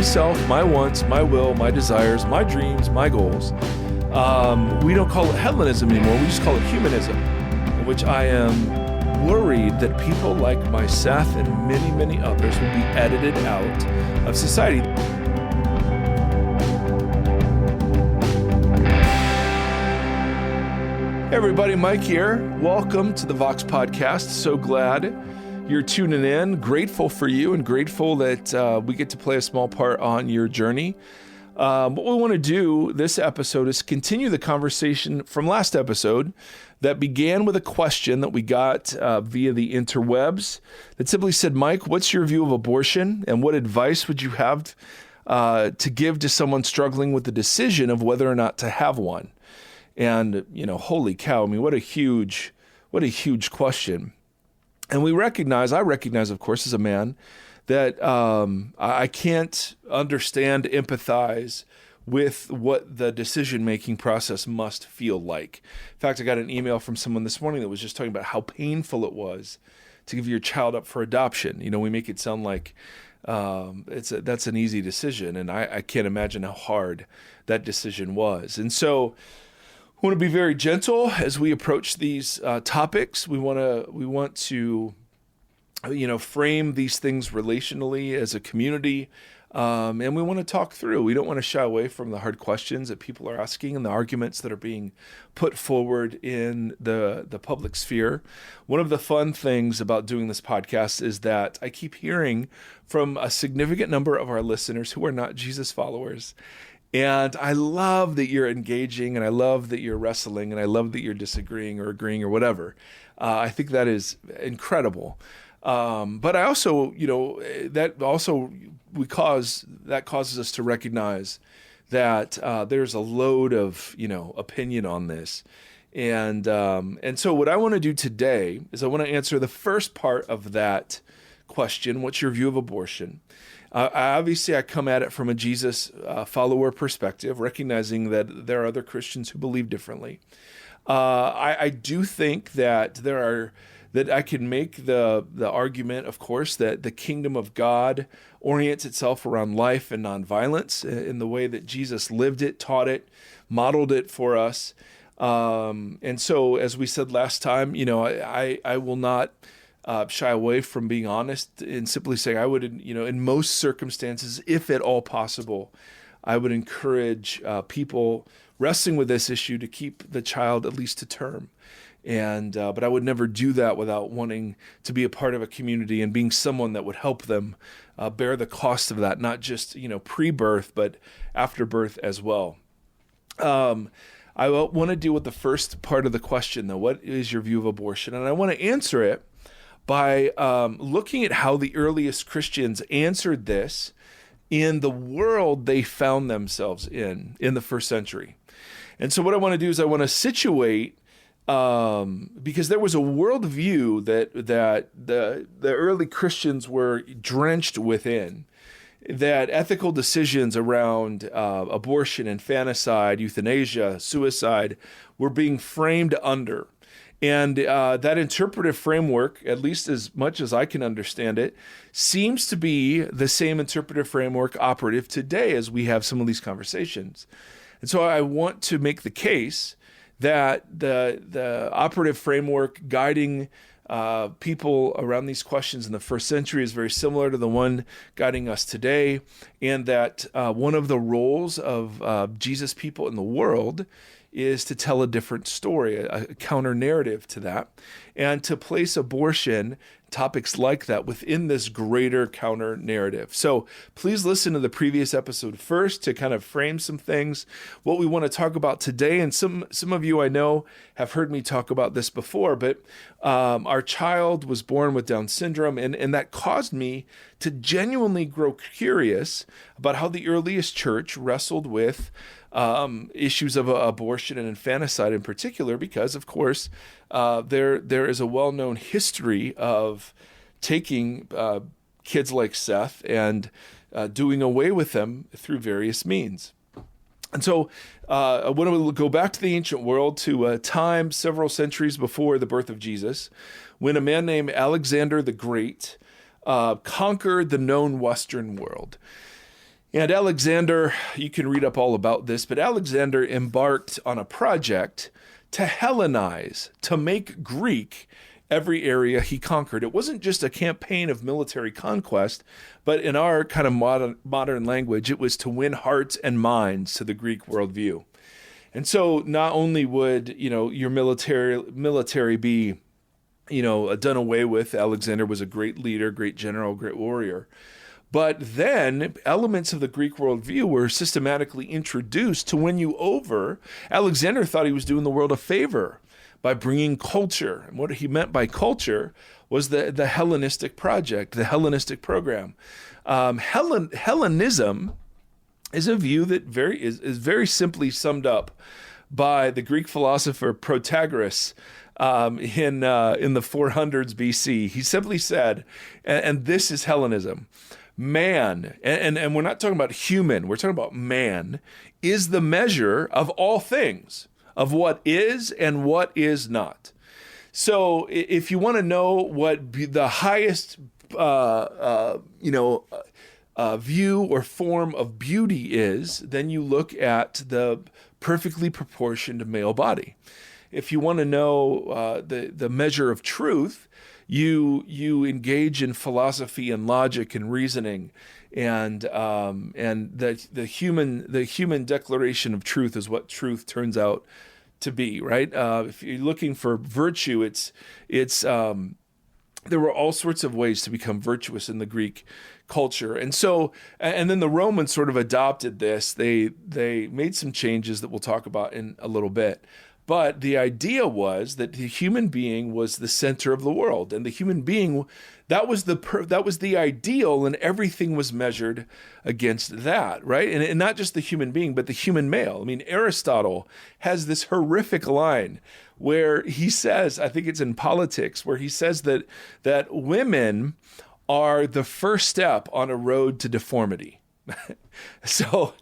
myself, my wants, my will, my desires, my dreams, my goals. We don't call it Hellenism anymore. We just call it humanism, in which I am worried that people like myself and many, many others will be edited out of society. Hey everybody, Mike here. Welcome to the Vox Podcast. So glad you're tuning in. Grateful for you and grateful that we get to play a small part on your journey. What we want to do this episode is continue the conversation from last episode that began with a question that we got via the interwebs that simply said, Mike, what's your view of abortion and what advice would you have to give to someone struggling with the decision of whether or not to have one? And, holy cow, I mean, what a huge question. And I recognize, of course, as a man, that I can't understand, empathize with what the decision-making process must feel like. In fact, I got an email from someone this morning that was just talking about how painful it was to give your child up for adoption. We make it sound like that's an easy decision, and I can't imagine how hard that decision was. And so we want to be very gentle as we approach these topics. We want to frame these things relationally as a community, and we want to talk through. We don't want to shy away from the hard questions that people are asking and the arguments that are being put forward in the public sphere. One of the fun things about doing this podcast is that I keep hearing from a significant number of our listeners who are not Jesus followers. And I love that you're engaging, and I love that you're wrestling, and I love that you're disagreeing or agreeing or whatever. I think that is incredible. But I also, that causes us to recognize that there's a load of, opinion on this. And so what I want to do today is I want to answer the first part of that question. What's your view of abortion? Obviously, I come at it from a Jesus follower perspective, recognizing that there are other Christians who believe differently. I do think that I can make the argument, of course, that the kingdom of God orients itself around life and nonviolence in the way that Jesus lived it, taught it, modeled it for us. And so, as we said last time, I will not shy away from being honest and simply saying I would, in most circumstances, if at all possible, I would encourage people wrestling with this issue to keep the child at least to term. And but I would never do that without wanting to be a part of a community and being someone that would help them bear the cost of that, not just pre-birth, but after birth as well. I want to deal with the first part of the question, though. What is your view of abortion? And I want to answer it by looking at how the earliest Christians answered this in the world they found themselves in the first century. And so what I want to do is I want to situate, because there was a worldview that the early Christians were drenched within, that ethical decisions around abortion, infanticide, euthanasia, suicide were being framed under. And that interpretive framework, at least as much as I can understand it, seems to be the same interpretive framework operative today as we have some of these conversations. And so I want to make the case that the operative framework guiding people around these questions in the first century is very similar to the one guiding us today, and that one of the roles of Jesus people in the world is to tell a different story, a counter narrative to that, and to place abortion, topics like that, within this greater counter narrative. So please listen to the previous episode first to kind of frame some things, what we want to talk about today. And some of you I know have heard me talk about this before, but our child was born with Down syndrome, and that caused me to genuinely grow curious about how the earliest church wrestled with issues of abortion and infanticide in particular, because, of course, there is a well-known history of taking kids like Seth and doing away with them through various means. And so I want to go back to the ancient world to a time several centuries before the birth of Jesus, when a man named Alexander the Great conquered the known Western world. And Alexander, you can read up all about this, but Alexander embarked on a project to Hellenize, to make Greek every area he conquered. It wasn't just a campaign of military conquest, but in our kind of modern language, it was to win hearts and minds to the Greek worldview. And so not only would, your military be, done away with. Alexander was a great leader, great general, great warrior. But then elements of the Greek worldview were systematically introduced to win you over. Alexander thought he was doing the world a favor by bringing culture. And what he meant by culture was the Hellenistic project, the Hellenistic program. Hellenism is a view that is very simply summed up by the Greek philosopher Protagoras in the 400s BC. He simply said, and this is Hellenism, man, and we're not talking about human, we're talking about man, is the measure of all things, of what is and what is not. So if you want to know what the highest view or form of beauty is, then you look at the perfectly proportioned male body. If you want to know the measure of truth, you engage in philosophy and logic and reasoning, and the human declaration of truth is what truth turns out to be, right? If you're looking for virtue, it's there were all sorts of ways to become virtuous in the Greek culture. And then the Romans sort of adopted this. They made some changes that we'll talk about in a little bit. But the idea was that the human being was the center of the world, and the human being, that was the ideal, and everything was measured against that, right? And not just the human being, but the human male. I mean, Aristotle has this horrific line where he says, I think it's in Politics, where he says that women are the first step on a road to deformity. So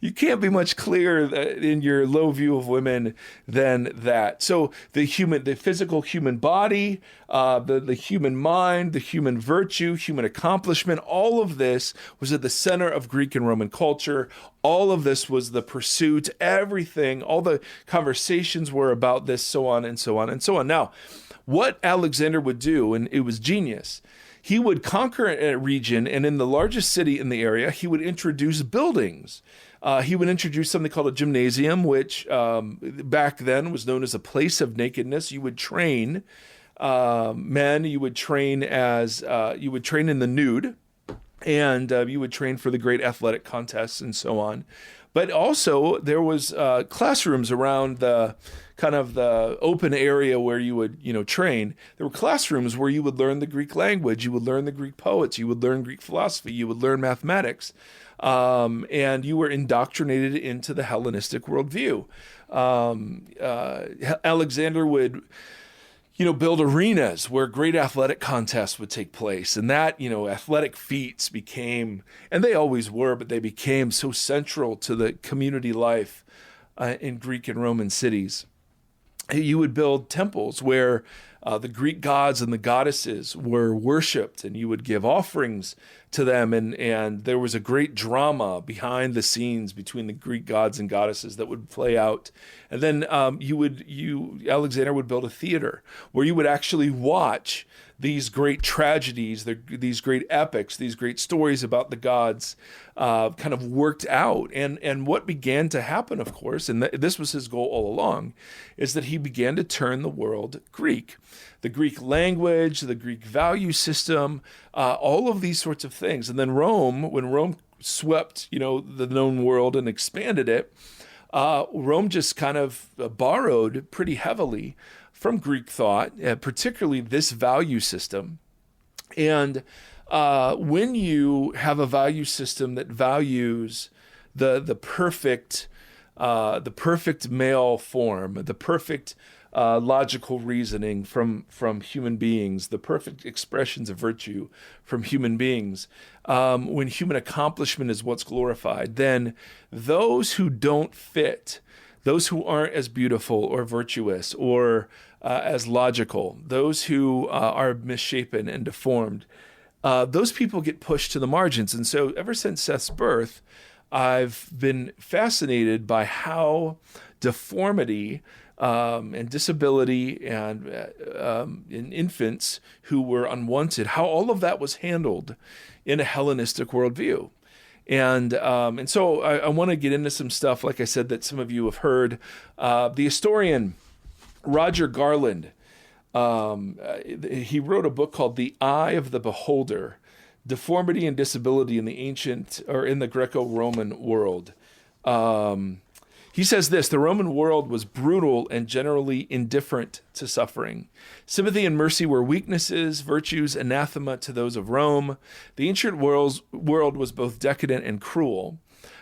you can't be much clearer in your low view of women than that. So the physical human body, the human mind, the human virtue, human accomplishment, all of this was at the center of Greek and Roman culture. All of this was the pursuit, everything, all the conversations were about this, so on and so on and so on. Now, what Alexander would do, and it was genius, he would conquer a region, and in the largest city in the area, he would introduce buildings. He would introduce something called a gymnasium, which back then was known as a place of nakedness. You would train men. You would train you would train in the nude, and you would train for the great athletic contests and so on. But also there was classrooms around the kind of the open area where you would, train. There were classrooms where you would learn the Greek language, you would learn the Greek poets, you would learn Greek philosophy, you would learn mathematics, and you were indoctrinated into the Hellenistic worldview. Alexander would build arenas where great athletic contests would take place. And that, athletic feats became, and they always were, but they became so central to the community life in Greek and Roman cities. You would build temples where the Greek gods and the goddesses were worshipped, and you would give offerings to them. And there was a great drama behind the scenes between the Greek gods and goddesses that would play out. And then Alexander would build a theater where you would actually watch these great tragedies, these great epics, these great stories about the gods kind of worked out. And what began to happen, of course, and this was his goal all along, is that he began to turn the world Greek. The Greek language, the Greek value system, all of these sorts of things. And then when Rome swept, the known world and expanded it, Rome just kind of borrowed pretty heavily from Greek thought, particularly this value system. And when you have a value system that values the perfect male form, the perfect logical reasoning from human beings, the perfect expressions of virtue from human beings, when human accomplishment is what's glorified, then those who don't fit, those who aren't as beautiful or virtuous or as logical, those who are misshapen and deformed, those people get pushed to the margins. And so ever since Seth's birth, I've been fascinated by how deformity and disability and in infants who were unwanted, how all of that was handled in a Hellenistic worldview. And so I want to get into some stuff, like I said, that some of you have heard. The historian Roger Garland, he wrote a book called The Eye of the Beholder, Deformity and Disability in the Ancient, or in the Greco-Roman World. He says this: the Roman world was brutal and generally indifferent to suffering. Sympathy and mercy were weaknesses, virtues anathema to those of Rome. The ancient world was both decadent and cruel.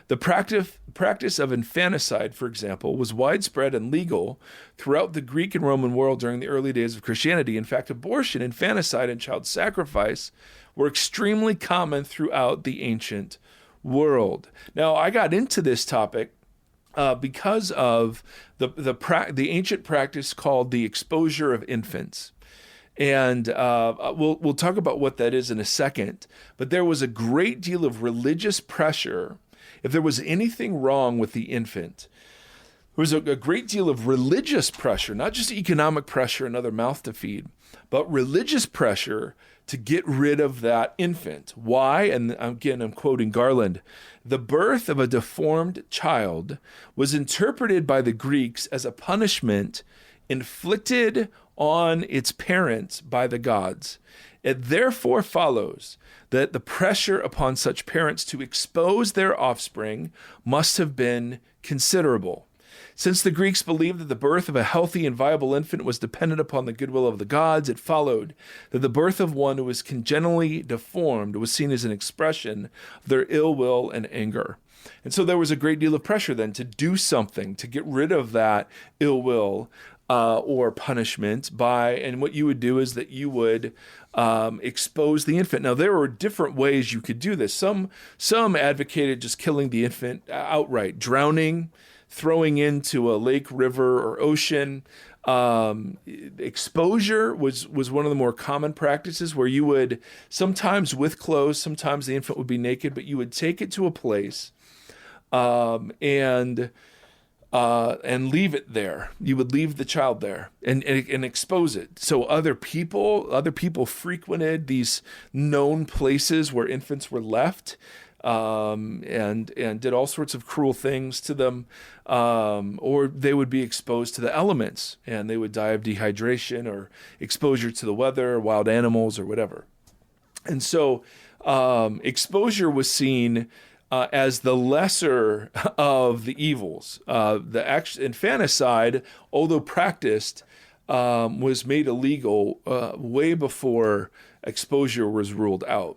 The practice of infanticide, for example, was widespread and legal throughout the Greek and Roman world during the early days of Christianity. In fact, abortion, infanticide, and child sacrifice were extremely common throughout the ancient world. Now, I got into this topic because of the ancient practice called the exposure of infants. And we'll talk about what that is in a second. But there was a great deal of religious pressure. If there was anything wrong with the infant, there was a great deal of religious pressure, not just economic pressure, another mouth to feed, but religious pressure to get rid of that infant. Why? And again, I'm quoting Garland. The birth of a deformed child was interpreted by the Greeks as a punishment inflicted on its parents by the gods. It therefore follows that the pressure upon such parents to expose their offspring must have been considerable. Since the Greeks believed that the birth of a healthy and viable infant was dependent upon the goodwill of the gods, it followed that the birth of one who was congenitally deformed was seen as an expression of their ill will and anger. And so there was a great deal of pressure then to do something, to get rid of that ill will or punishment and what you would do is that you would expose the infant. Now, there were different ways you could do this. Some advocated just killing the infant outright, drowning, throwing into a lake, river, or ocean. Exposure was one of the more common practices, where you would, sometimes with clothes, sometimes the infant would be naked, but you would take it to a place and leave it there. You would leave the child there and expose it. So other people frequented these known places where infants were left, and did all sorts of cruel things to them, or they would be exposed to the elements and they would die of dehydration or exposure to the weather, wild animals, or whatever. And so exposure was seen as the lesser of the evils. The infanticide, although practiced, was made illegal way before exposure was ruled out.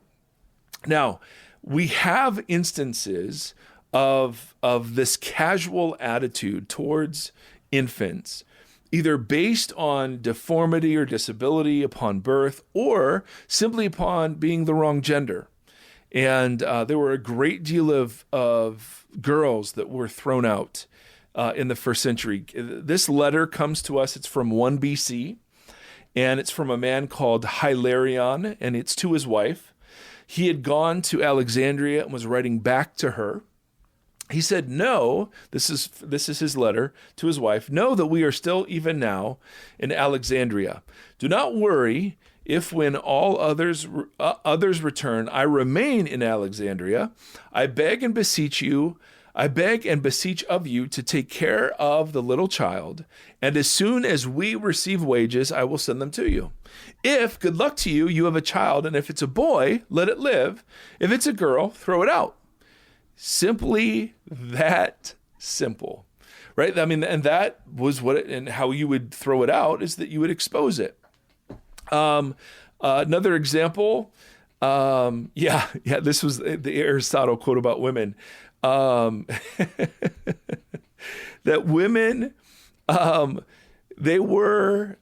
Now, we have instances of this casual attitude towards infants, either based on deformity or disability upon birth, or simply upon being the wrong gender. And there were a great deal of girls that were thrown out in the first century. This letter comes to us, it's from 1 BC, and it's from a man called Hilarion, and it's to his wife. He had gone to Alexandria and was writing back to her. He said, "Know," this is his letter to his wife, "know that we are still even now in Alexandria. Do not worry if when all others return, I remain in Alexandria. I beg and beseech of you to take care of the little child, and as soon as we receive wages, I will send them to you. If, good luck to you, you have a child, and if it's a boy, let it live. If it's a girl, throw it out." Simply that simple, right? I mean, and that was and how you would throw it out is that you would expose it. Another example, this was the Aristotle quote about women. That women, men were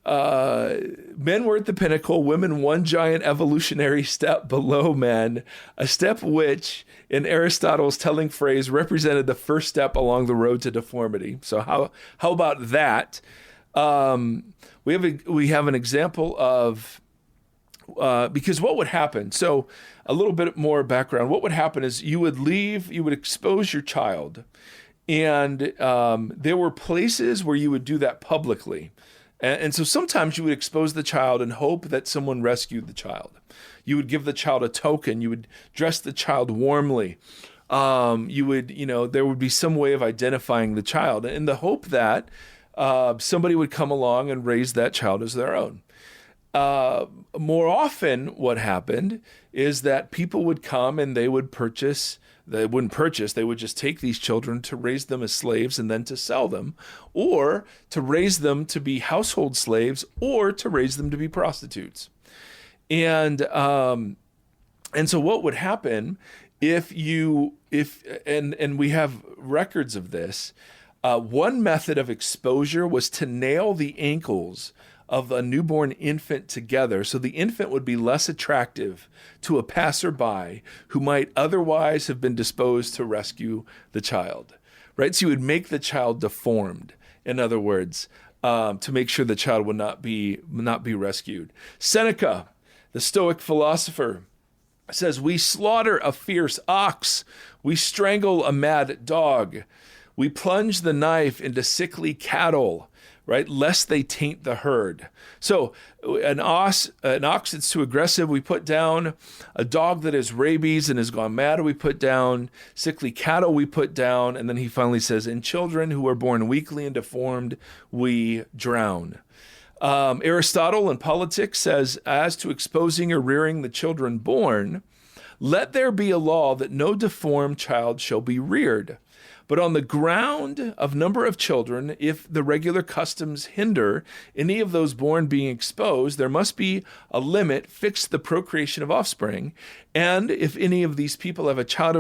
at the pinnacle, women one giant evolutionary step below men, a step which, in Aristotle's telling phrase, represented the first step along the road to deformity. So how about that? We have an example of Because what would happen? So a little bit more background. What would happen is you would expose your child, and there were places where you would do that publicly. And so sometimes you would expose the child and hope that someone rescued the child. You would give the child a token. You would dress the child warmly. There would be some way of identifying the child in the hope that somebody would come along and raise that child as their own. More often what happened is that people would come and they would purchase. They wouldn't purchase, they would just take these children to raise them as slaves and then to sell them, or to raise them to be household slaves, or to raise them to be prostitutes. And so what would happen if we have records of this, one method of exposure was to nail the ankles of a newborn infant together so the infant would be less attractive to a passerby who might otherwise have been disposed to rescue the child, right? So you would make the child deformed, in other words, to make sure the child would not be rescued. Seneca, the Stoic philosopher, says, "We slaughter a fierce ox, we strangle a mad dog, we plunge the knife into sickly cattle, right, lest they taint the herd." So an ox that's too aggressive, we put down. A dog that has rabies and has gone mad, we put down. Sickly cattle, we put down. And then he finally says, "In children who are born weakly and deformed, we drown." Aristotle in Politics says, "As to exposing or rearing the children born, let there be a law that no deformed child shall be reared. But on the ground of number of children, if the regular customs hinder any of those born being exposed, there must be a limit fixed to the procreation of offspring. And if any of these people have a child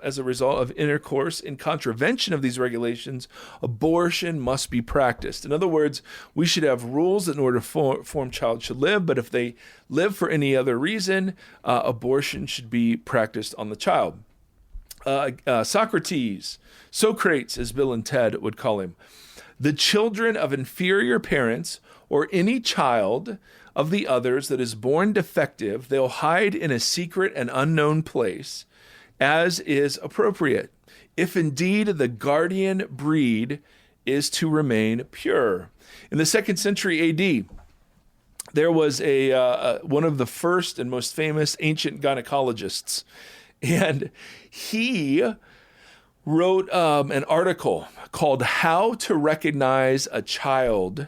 as a result of intercourse in contravention of these regulations, abortion must be practiced." In other words, we should have rules that in order to form child should live, but if they live for any other reason, abortion should be practiced on the child. Socrates, as Bill and Ted would call him, "The children of inferior parents or any child of the others that is born defective, they'll hide in a secret and unknown place, as is appropriate, if indeed the guardian breed is to remain pure." In the 2nd century AD, there was one of the first and most famous ancient gynecologists, and he wrote an article called "How to Recognize a Child,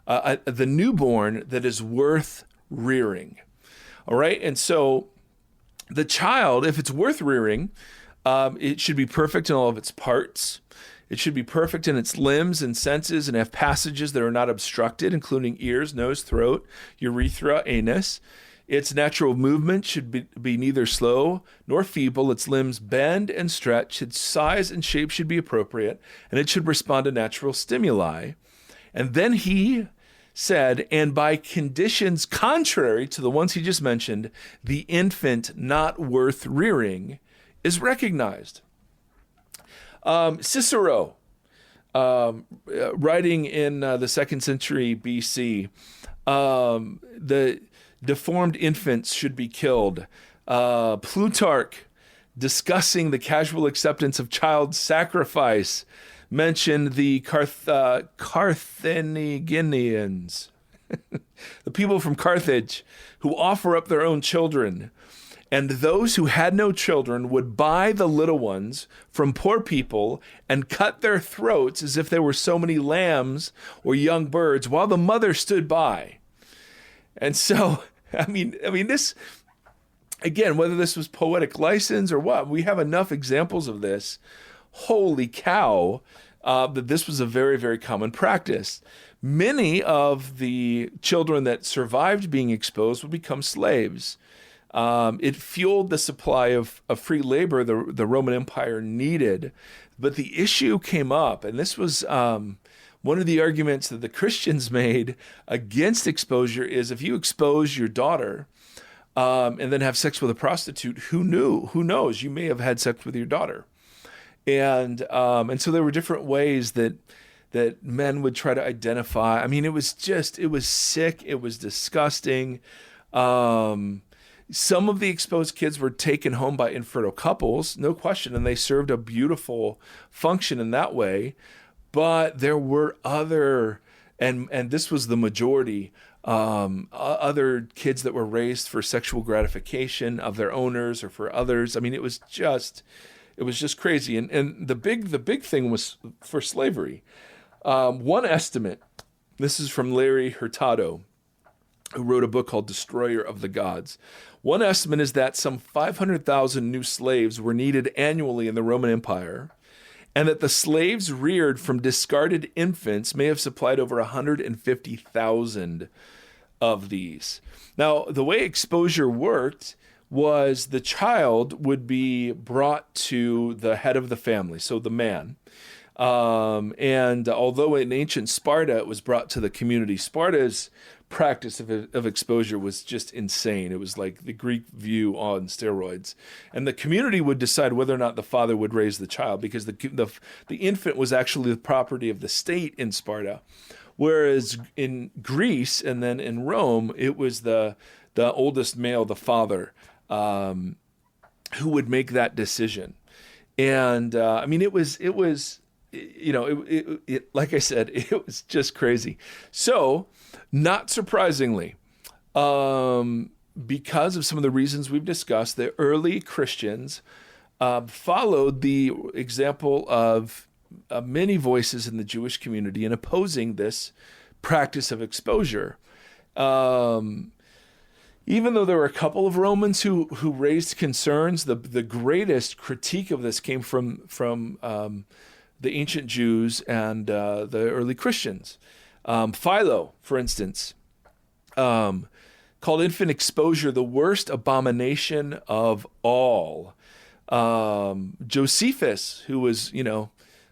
the Newborn That Is Worth Rearing." All right. And so the child, if it's worth rearing, it should be perfect in all of its parts. It should be perfect in its limbs and senses and have passages that are not obstructed, including ears, nose, throat, urethra, anus. Its natural movement should be neither slow nor feeble. Its limbs bend and stretch. Its size and shape should be appropriate, and it should respond to natural stimuli. And then he said, and by conditions contrary to the ones he just mentioned, the infant not worth rearing is recognized. Cicero, writing in the 2nd century BC, the deformed infants should be killed. Plutarch, discussing the casual acceptance of child sacrifice, mentioned the Carthaginians, the people from Carthage, who offer up their own children. And those who had no children would buy the little ones from poor people and cut their throats as if they were so many lambs or young birds, while the mother stood by. And so, I mean, this, again, whether this was poetic license or what, we have enough examples of this. Holy cow, that this was a very, very common practice. Many of the children that survived being exposed would become slaves. It fueled the supply of free labor the Roman Empire needed. But the issue came up, and this was one of the arguments that the Christians made against exposure is if you expose your daughter and then have sex with a prostitute, who knew? Who knows? You may have had sex with your daughter. And so there were different ways that men would try to identify. I mean, it was sick. It was disgusting. Some of the exposed kids were taken home by infertile couples, no question, and they served a beautiful function in that way. But there were other, and this was the majority, other kids that were raised for sexual gratification of their owners or for others. I mean, it was just crazy. And the big thing was for slavery. One estimate, this is from Larry Hurtado, who wrote a book called Destroyer of the Gods. One estimate is that some 500,000 new slaves were needed annually in the Roman Empire, and that the slaves reared from discarded infants may have supplied over 150,000 of these. Now, the way exposure worked was the child would be brought to the head of the family, so the man. And although in ancient Sparta it was brought to the community, Sparta's practice of exposure was just insane. It was like the Greek view on steroids. And the community would decide whether or not the father would raise the child, because the infant was actually the property of the state in Sparta. Whereas in Greece and then in Rome, it was the oldest male, the father, who would make that decision. And I mean, it was like I said, it was just crazy. So, not surprisingly, because of some of the reasons we've discussed, the early Christians followed the example of many voices in the Jewish community in opposing this practice of exposure. Even though there were a couple of Romans who raised concerns, the greatest critique of this came from the ancient Jews and the early Christians. Philo, for instance, called infant exposure the worst abomination of all. Josephus, who was,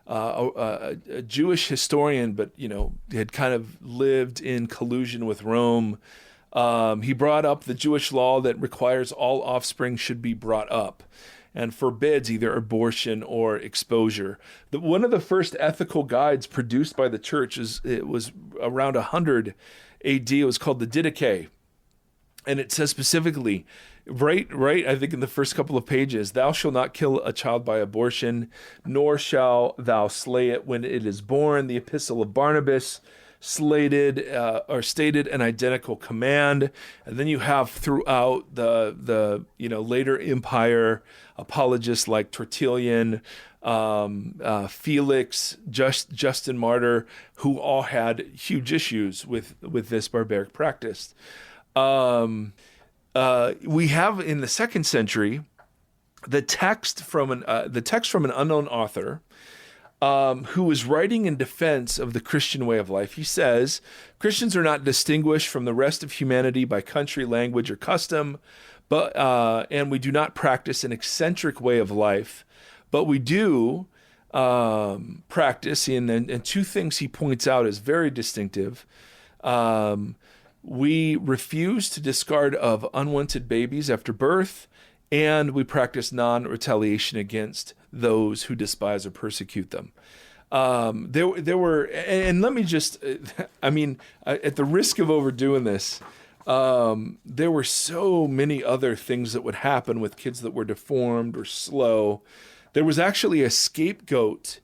a Jewish historian, but, had kind of lived in collusion with Rome, he brought up the Jewish law that requires all offspring should be brought up and forbids either abortion or exposure. One of the first ethical guides produced by the church it was around 100 AD. It was called the Didache. And it says specifically, right, I think in the first couple of pages, thou shalt not kill a child by abortion, nor shalt thou slay it when it is born. The Epistle of Barnabas stated an identical command. And then you have throughout the later empire apologists like Tertullian, Felix, Justin Martyr, who all had huge issues with this barbaric practice. We have in the 2nd century the text from an unknown author who was writing in defense of the Christian way of life. He says, Christians are not distinguished from the rest of humanity by country, language, or custom, and we do not practice an eccentric way of life, but we do practice, and two things he points out as very distinctive. We refuse to discard of unwanted babies after birth, and we practice non-retaliation against those who despise or persecute them. There were, and let me just, at the risk of overdoing this, there were so many other things that would happen with kids that were deformed or slow. There was actually a scapegoat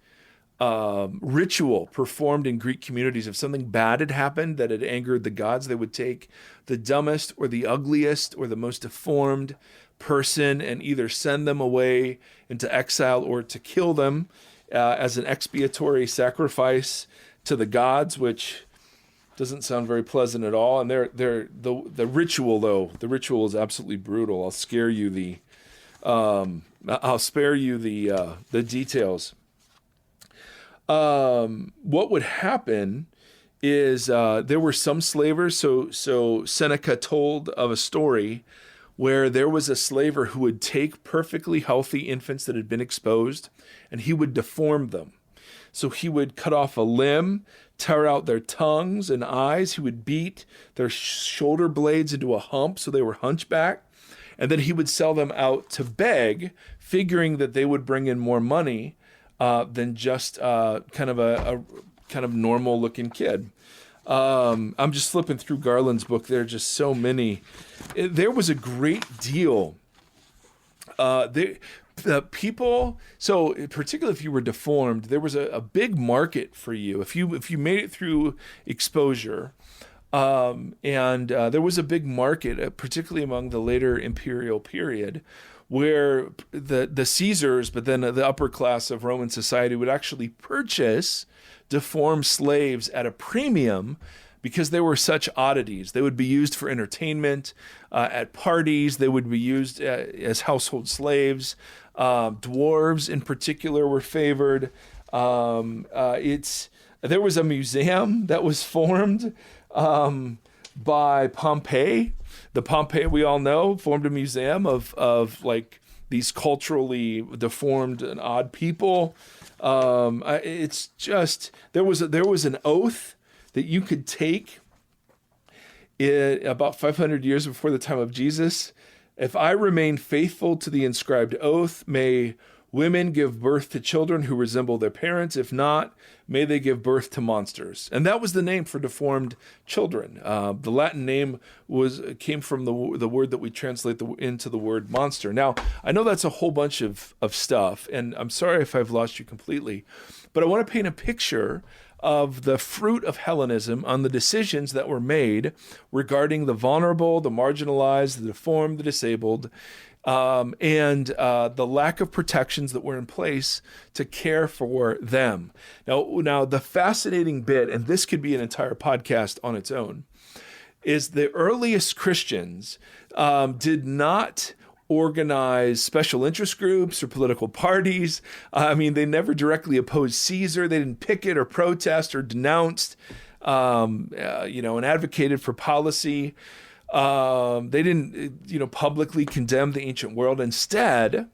ritual performed in Greek communities. If something bad had happened that had angered the gods, they would take the dumbest or the ugliest or the most deformed person and either send them away into exile or to kill them as an expiatory sacrifice to the gods, which doesn't sound very pleasant at all. And the ritual, though, the ritual is absolutely brutal. I'll spare you the details. What would happen is there were some slavers. So Seneca told of a story where there was a slaver who would take perfectly healthy infants that had been exposed, and he would deform them. So he would cut off a limb, tear out their tongues and eyes. He would beat their shoulder blades into a hump so they were hunchback. And then he would sell them out to beg, figuring that they would bring in more money than just kind of normal looking kid. I'm just flipping through Garland's book. There are just so many. There was a great deal. The people, so particularly if you were deformed, there was a big market for you. If you made it through exposure, and there was a big market, particularly among the later imperial period, where the Caesars, but then the upper class of Roman society would actually purchase deformed slaves at a premium because they were such oddities. They would be used for entertainment, at parties. They would be used as household slaves. Dwarves in particular were favored. There was a museum that was formed by Pompey. The Pompey we all know formed a museum of like these culturally deformed and odd people. It's just there was an oath that you could take about 500 years before the time of Jesus. If I remain faithful to the inscribed oath, may women give birth to children who resemble their parents. If not, may they give birth to monsters. And that was the name for deformed children. The Latin name came from the word that we translate into the word monster. Now, I know that's a whole bunch of stuff, and I'm sorry if I've lost you completely, but I want to paint a picture of the fruit of Hellenism on the decisions that were made regarding the vulnerable, the marginalized, the deformed, the disabled, and the lack of protections that were in place to care for them. Now, the fascinating bit, and this could be an entire podcast on its own, is the earliest Christians did not organize special interest groups or political parties. They never directly opposed Caesar. They didn't picket or protest or denounced, and advocated for policy. They didn't, publicly condemn the ancient world. Instead,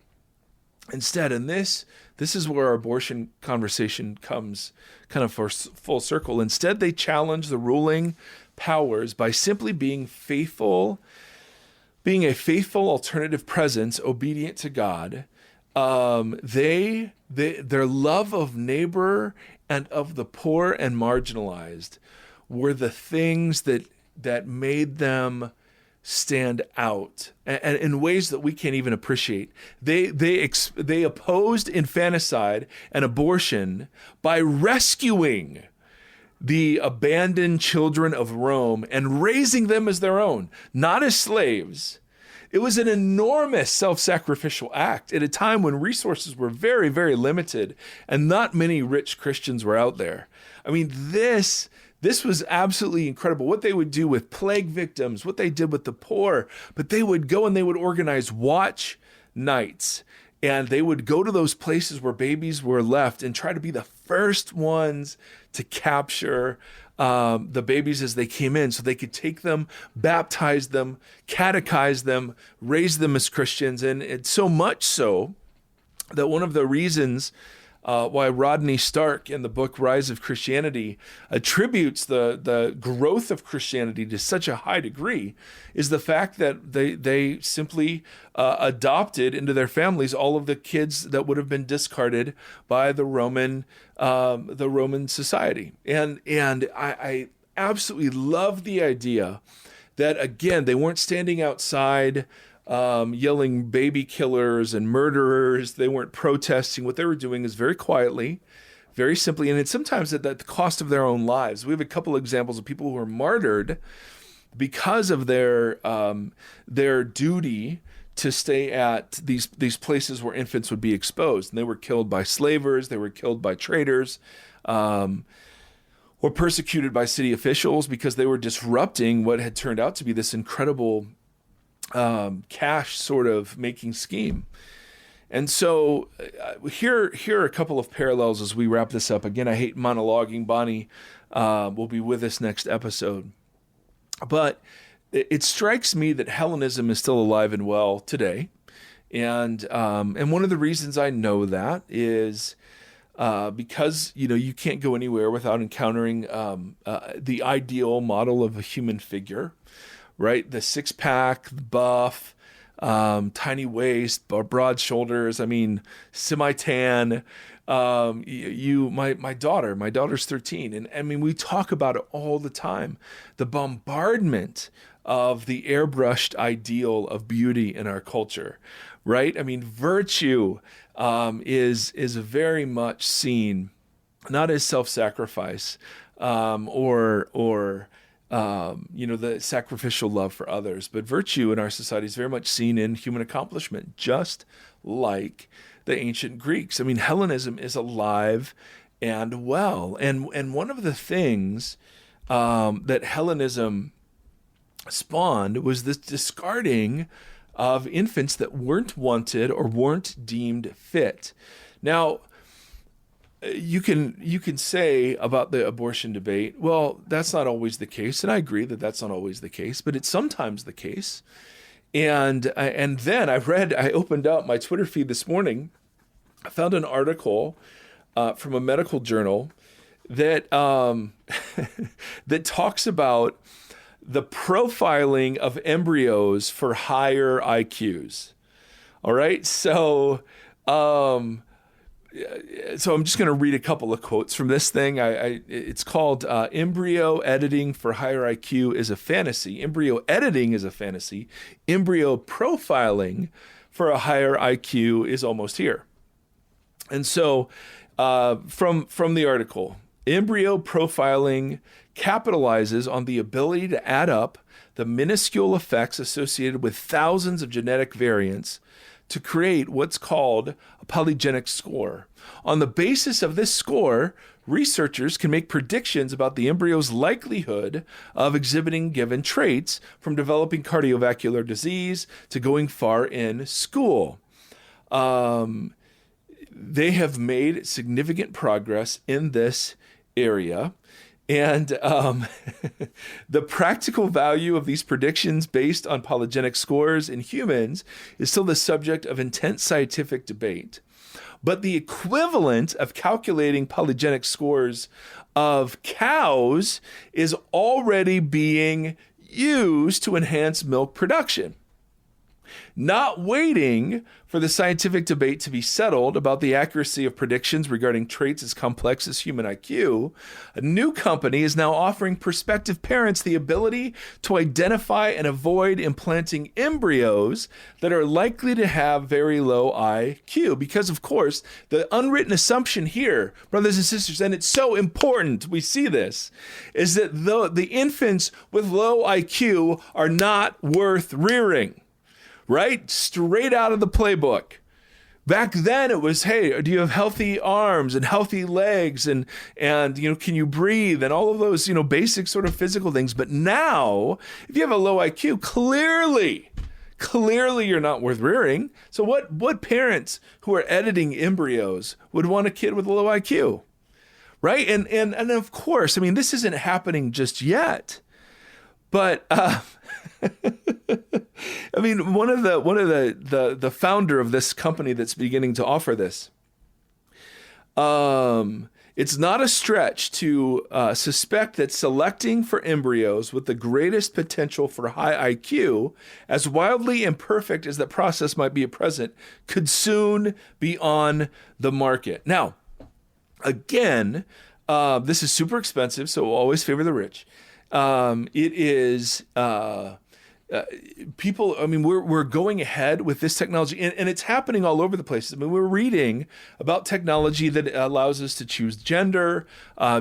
and this is where our abortion conversation comes kind of for full circle. Instead, they challenged the ruling powers by simply being a faithful alternative presence, obedient to God. Their love of neighbor and of the poor and marginalized were the things that made them stand out, and in ways that we can't even appreciate. They opposed infanticide and abortion by rescuing the abandoned children of Rome and raising them as their own, not as slaves. It was an enormous self-sacrificial act at a time when resources were very, very limited and not many rich Christians were out there. This was absolutely incredible. What they would do with plague victims, what they did with the poor, but they would go and they would organize watch nights, and they would go to those places where babies were left and try to be the first ones to capture the babies as they came in so they could take them, baptize them, catechize them, raise them as Christians. And it's so much so that one of the reasons why Rodney Stark in the book Rise of Christianity attributes the growth of Christianity to such a high degree is the fact that they simply adopted into their families all of the kids that would have been discarded by the Roman society. And I absolutely love the idea that, again, they weren't standing outside yelling baby killers and murderers. They weren't protesting. What they were doing is very quietly, very simply, and it's sometimes at the cost of their own lives. We have a couple examples of people who were martyred because of their duty to stay at these places where infants would be exposed. And they were killed by slavers. They were killed by traitors, or persecuted by city officials because they were disrupting what had turned out to be this incredible cash sort of making scheme. And so here are a couple of parallels as we wrap this up. Again, I hate monologuing. Bonnie will be with us next episode. But it strikes me that Hellenism is still alive and well today. And one of the reasons I know that is because you can't go anywhere without encountering the ideal model of a human figure. Right? The six-pack, the buff, tiny waist, broad shoulders, semi-tan, My daughter's 13. And I mean, we talk about it all the time. The bombardment of the airbrushed ideal of beauty in our culture, right? I mean, virtue is very much seen not as self-sacrifice or the sacrificial love for others, but virtue in our society is very much seen in human accomplishment, just like the ancient Greeks. I mean, Hellenism is alive and well, and one of the things that Hellenism spawned was this discarding of infants that weren't wanted or weren't deemed fit. Now, you can say about the abortion debate, well, that's not always the case, and I agree that that's not always the case, but it's sometimes the case. And then I opened up my Twitter feed this morning. I found an article from a medical journal that that talks about the profiling of embryos for higher IQs. All right, so I'm just going to read a couple of quotes from this thing. It's called "Embryo Editing for Higher IQ is a Fantasy." Embryo editing is a fantasy. Embryo profiling for a higher IQ is almost here. And so, from the article, embryo profiling capitalizes on the ability to add up the minuscule effects associated with thousands of genetic variants to create what's called a polygenic score. On the basis of this score, researchers can make predictions about the embryo's likelihood of exhibiting given traits, from developing cardiovascular disease to going far in school. They have made significant progress in this area. And the practical value of these predictions based on polygenic scores in humans is still the subject of intense scientific debate. But the equivalent of calculating polygenic scores of cows is already being used to enhance milk production. Not waiting for the scientific debate to be settled about the accuracy of predictions regarding traits as complex as human IQ, a new company is now offering prospective parents the ability to identify and avoid implanting embryos that are likely to have very low IQ. Because, of course, the unwritten assumption here, brothers and sisters, and it's so important we see this, is that the infants with low IQ are not worth rearing. Right? Straight out of the playbook. Back then it was, hey, do you have healthy arms and healthy legs and can you breathe and all of those, basic sort of physical things. But now, if you have a low IQ, clearly you're not worth rearing. So what parents who are editing embryos would want a kid with a low IQ? Right? And of course, I mean, this isn't happening just yet. But I mean, one of the founder of this company that's beginning to offer this, it's not a stretch to suspect that selecting for embryos with the greatest potential for high IQ, as wildly imperfect as that process might be at present, could soon be on the market. Now, again, this is super expensive, so we'll always favor the rich. It is people. I mean, we're going ahead with this technology, and it's happening all over the place. I mean, we're reading about technology that allows us to choose gender,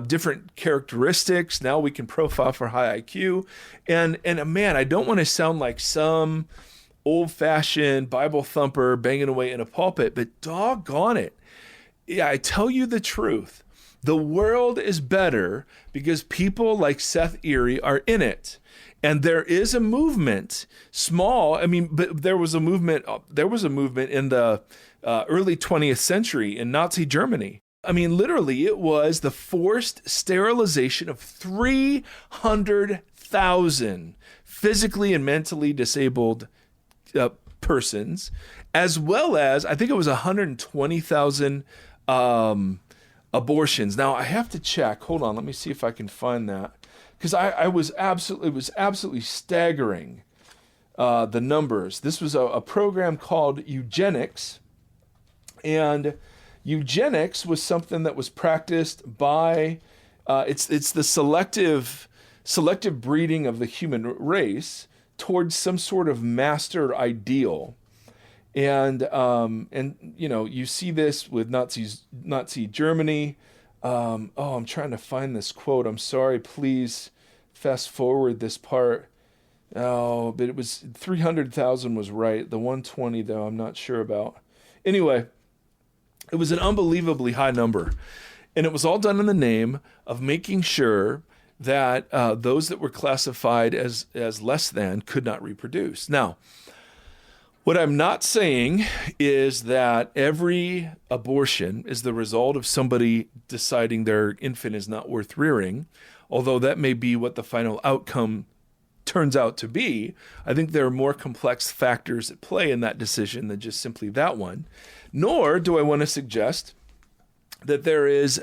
different characteristics. Now we can profile for high IQ, and man, I don't want to sound like some old-fashioned Bible thumper banging away in a pulpit, but doggone it, yeah, I tell you the truth. The world is better because people like Seth Erre are in it. And there is a movement, small, I mean, but there was a movement in the early 20th century in Nazi Germany. I mean, literally, it was the forced sterilization of 300,000 physically and mentally disabled persons, as well as, I think it was 120,000 abortions. Now I have to check. Hold on, let me see if I can find that, because it was absolutely staggering. The numbers. This was a program called eugenics, and Eugenics was something that was practiced by, it's the selective breeding of the human race towards some sort of master ideal. And you see this with Nazi Germany. I'm trying to find this quote. I'm sorry, please fast forward this part. Oh, but it was 300,000 was right. The 120 though, I'm not sure about. Anyway, it was an unbelievably high number. And it was all done in the name of making sure that those that were classified as less than could not reproduce. Now, what I'm not saying is that every abortion is the result of somebody deciding their infant is not worth rearing, although that may be what the final outcome turns out to be. I think there are more complex factors at play in that decision than just simply that one. Nor do I want to suggest that there is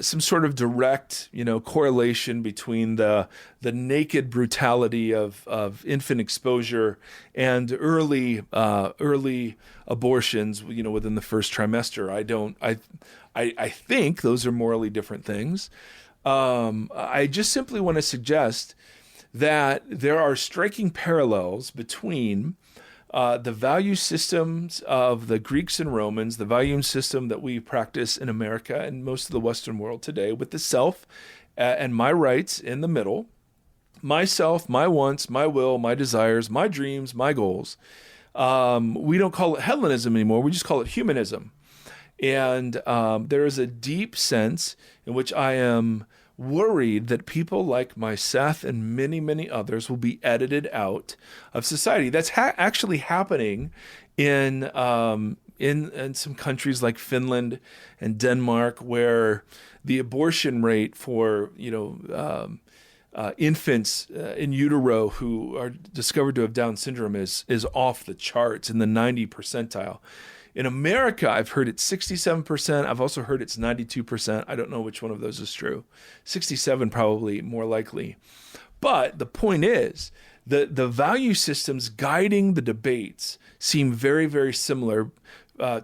some sort of direct, correlation between the naked brutality of infant exposure and early abortions, within the first trimester. I think those are morally different things. I just simply want to suggest that there are striking parallels between the value systems of the Greeks and Romans, the value system that we practice in America and most of the Western world today, with the self and my rights in the middle, myself, my wants, my will, my desires, my dreams, my goals. We don't call it Hellenism anymore. We just call it humanism. And there is a deep sense in which I am worried that people like my Seth and many, many others will be edited out of society. That's actually happening in some countries like Finland and Denmark, where the abortion rate for infants in utero who are discovered to have Down syndrome is off the charts, in the 90 percentile. In America, I've heard it's 67%. I've also heard it's 92%. I don't know which one of those is true. 67 probably more likely. But the point is that the value systems guiding the debates seem very, very similar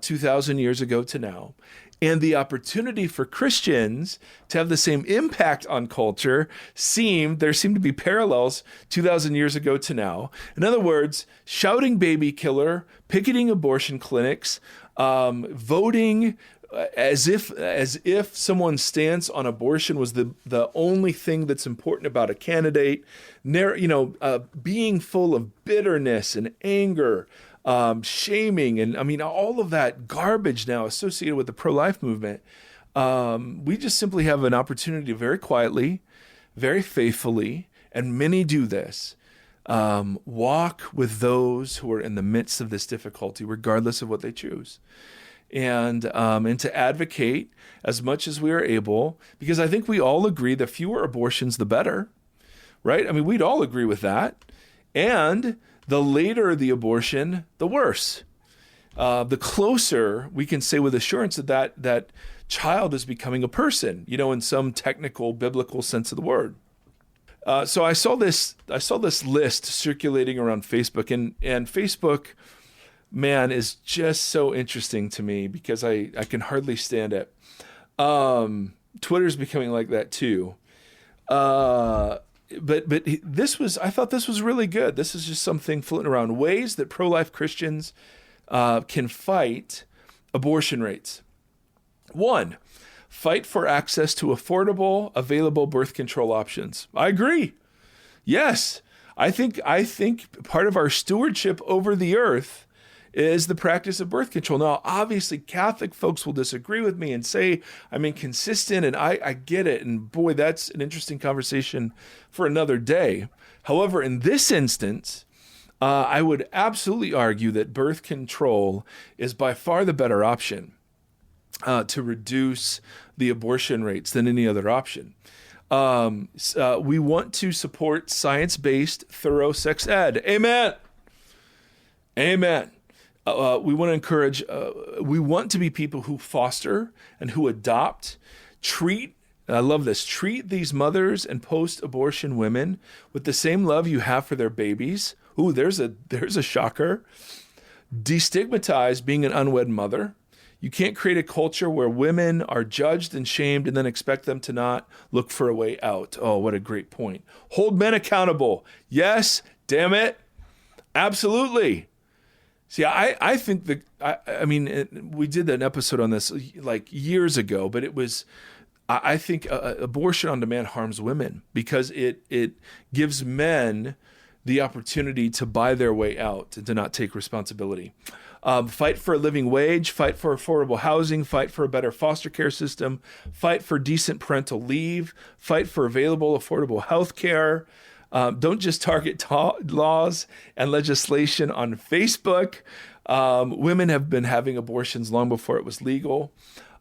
2,000 years ago to now. And the opportunity for Christians to have the same impact on culture there seem to be parallels 2,000 years ago to now. In other words, shouting baby killer, picketing abortion clinics, voting as if someone's stance on abortion was the only thing that's important about a candidate, being full of bitterness and anger, shaming, and all of that garbage now associated with the pro-life movement. We just simply have an opportunity to very quietly, very faithfully, and many do this, walk with those who are in the midst of this difficulty, regardless of what they choose. And to advocate as much as we are able, because I think we all agree the fewer abortions, the better, right? We'd all agree with that. And the later the abortion, the worse. The closer we can say with assurance that child is becoming a person, in some technical biblical sense of the word. So I saw this list circulating around Facebook, and Facebook, man, is just so interesting to me because I can hardly stand it. Twitter's becoming like that too. But I thought this was really good. This is just something floating around. Ways that pro-life Christians can fight abortion rates. 1, fight for access to affordable, available birth control options. I agree. Yes, I think part of our stewardship over the earth is the practice of birth control. Now, obviously, Catholic folks will disagree with me and say I'm inconsistent, and I get it. And boy, that's an interesting conversation for another day. However, in this instance, I would absolutely argue that birth control is by far the better option to reduce the abortion rates than any other option. We want to support science-based, thorough sex ed. Amen. Amen. We want to encourage, we want to be people who foster and who adopt, treat these mothers and post-abortion women with the same love you have for their babies. Ooh, there's a shocker. Destigmatize being an unwed mother. You can't create a culture where women are judged and shamed and then expect them to not look for a way out. Oh, what a great point. Hold men accountable. Yes, damn it. Absolutely. See, I think we did an episode on this like years ago, but I think abortion on demand harms women because it gives men the opportunity to buy their way out and to not take responsibility. Fight for a living wage, fight for affordable housing, fight for a better foster care system, fight for decent parental leave, fight for available affordable health care. Don't just target laws and legislation on Facebook. Women have been having abortions long before it was legal.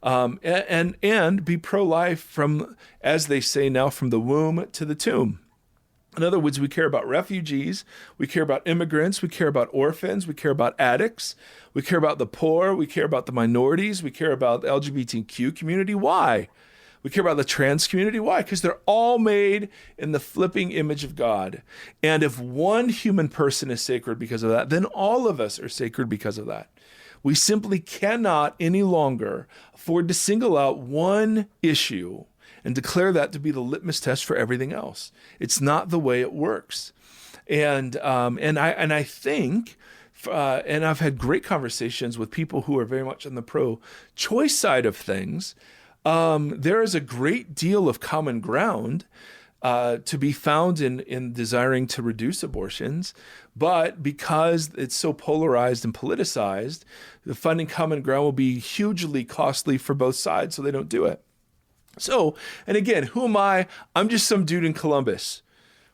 And be pro-life from, as they say now, from the womb to the tomb. In other words, we care about refugees, we care about immigrants, we care about orphans, we care about addicts, we care about the poor, we care about the minorities, we care about the LGBTQ community. Why? We care about the trans community. Why? Because they're all made in the flipping image of God. And if one human person is sacred because of that, then all of us are sacred because of that. We simply cannot any longer afford to single out one issue and declare that to be the litmus test for everything else. It's not the way it works. And I think, and I've had great conversations with people who are very much on the pro-choice side of things. There is a great deal of common ground to be found in desiring to reduce abortions, but because it's so polarized and politicized, finding common ground will be hugely costly for both sides, so they don't do it. So, and again, who am I? I'm just some dude in Columbus,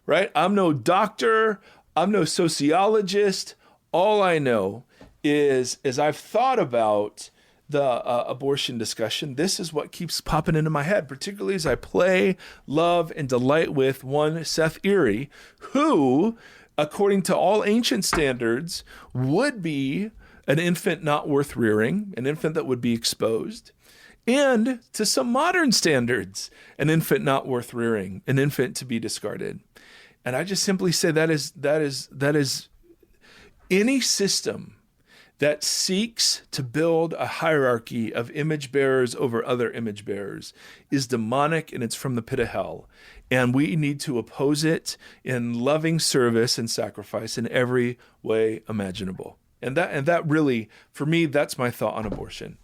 right? I'm no doctor. I'm no sociologist. All I know is, as I've thought about the abortion discussion, this is what keeps popping into my head, particularly as I play, love, and delight with one Seth Erre, who, according to all ancient standards, would be an infant not worth rearing, an infant that would be exposed. And to some modern standards, an infant not worth rearing, an infant to be discarded. And I just simply say that is any system that seeks to build a hierarchy of image bearers over other image bearers is demonic, and it's from the pit of hell. And we need to oppose it in loving service and sacrifice in every way imaginable. And that really, for me, that's my thought on abortion.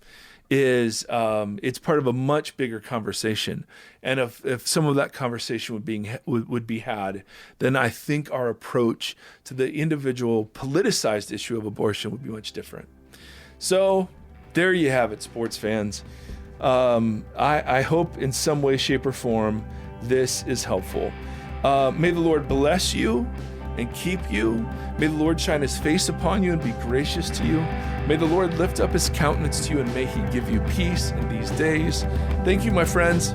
It's part of a much bigger conversation. And if some of that conversation would be had, then I think our approach to the individual politicized issue of abortion would be much different. So there you have it, sports fans. I hope in some way, shape, or form this is helpful. May the Lord bless you and keep you. May the Lord shine his face upon you and be gracious to you. May the Lord lift up his countenance to you, and may he give you peace in these days. Thank you, my friends.